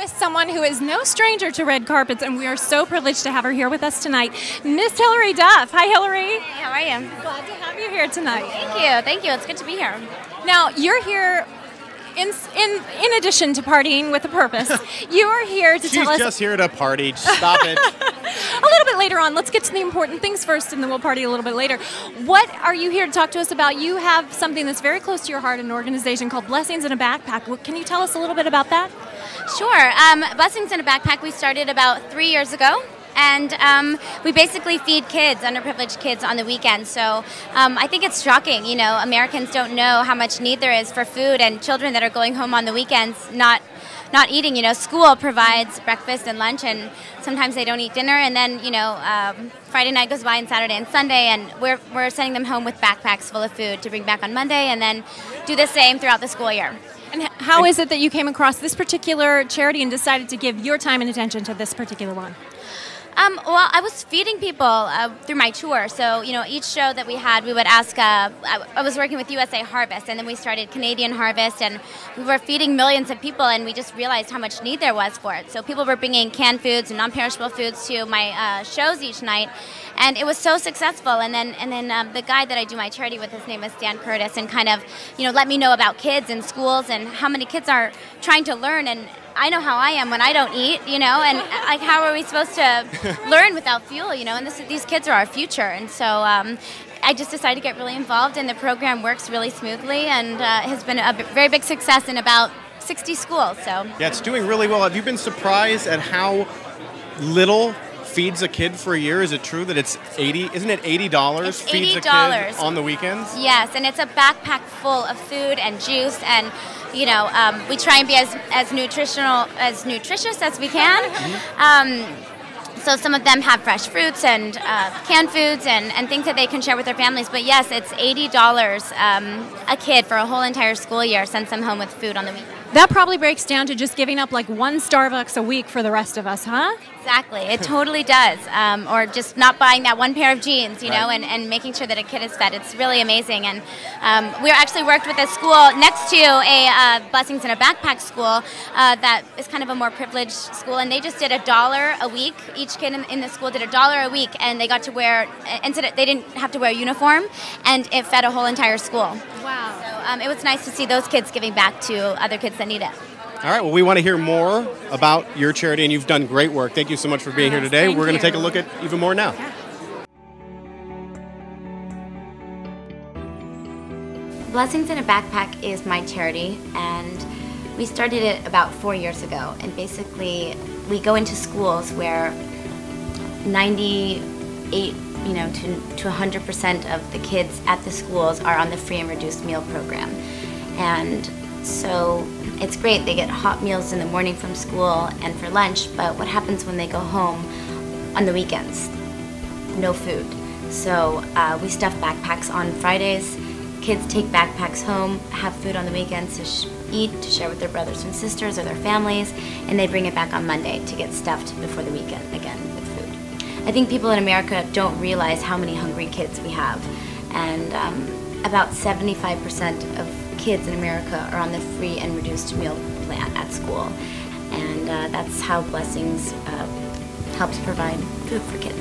with someone who is no stranger to red carpets, and we are so privileged to have her here with us tonight, Miss Hilary Duff. Hi, Hilary. Hey, how are you? Glad to have you here tonight. Thank you. It's good to be here. Now, you're here in addition to partying with a purpose. You are here to tell us... She's just here to party. Stop it. A little bit later on. Let's get to the important things first, and then we'll party a little bit later. What are you here to talk to us about? You have something that's very close to your heart, an organization called Blessings in a Backpack. Can you tell us a little bit about that? Sure. Blessings in a Backpack we started about 3 years ago. And we basically feed kids, underprivileged kids, on the weekends. So I think it's shocking, you know, Americans don't know how much need there is for food, and children that are going home on the weekends not eating. You know, school provides breakfast and lunch, and sometimes they don't eat dinner. And then, you know, Friday night goes by and Saturday and Sunday, and we're sending them home with backpacks full of food to bring back on Monday, and then do the same throughout the school year. And how is it that you came across this particular charity and decided to give your time and attention to this particular one? Well, I was feeding people through my tour. So, you know, each show that we had, we would ask, I was working with USA Harvest, and then we started Canadian Harvest, and we were feeding millions of people, and we just realized how much need there was for it. So people were bringing canned foods and non-perishable foods to my shows each night, and it was so successful. And then the guy that I do my charity with, his name is Dan Curtis, and kind of, you know, let me know about kids and schools and how many kids are trying to learn. And I know how I am when I don't eat, you know, and like, how are we supposed to learn without fuel, you know, and these kids are our future. And so I just decided to get really involved, and the program works really smoothly, and has been a very big success in about 60 schools. So yeah, it's doing really well. Have you been surprised at how little feeds a kid for a year? Is it true that it's isn't it $80 it's feeds $80 a kid on the weekends? Yes, and it's a backpack full of food and juice, and you know, we try and be as nutritious as we can. So some of them have fresh fruits and canned foods and things that they can share with their families. But yes, it's $80 a kid for a whole entire school year, sends them home with food on the weekend. That probably breaks down to just giving up like one Starbucks a week for the rest of us, huh? Exactly, it totally does. Or just not buying that one pair of jeans, you know, and making sure that a kid is fed. It's really amazing. And we actually worked with a school next to a Blessings in a Backpack school that is kind of a more privileged school, and they just did $1 a week. Each kid in the school did $1 a week, and they got to wear, instead they didn't have to wear a uniform, and it fed a whole entire school. Wow. So it was nice to see those kids giving back to other kids that need it. All right, well, we want to hear more about your charity, and you've done great work. Thank you so much for being here today. We're going to take a look at even more now. Yeah. Blessings in a Backpack is my charity, and we started it about 4 years ago. And basically, we go into schools where 98, you know, to 100% of the kids at the schools are on the free and reduced meal program. And so it's great, they get hot meals in the morning from school and for lunch, but what happens when they go home on the weekends? No food. So we stuff backpacks on Fridays. Kids take backpacks home, have food on the weekends to eat, to share with their brothers and sisters or their families, and they bring it back on Monday to get stuffed before the weekend again with food. I think people in America don't realize how many hungry kids we have, and about 75% of kids in America are on the free and reduced meal plan at school, and that's how Blessings helps provide food for kids.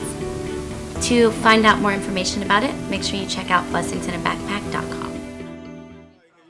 To find out more information about it, make sure you check out blessingsinAbackpack.com.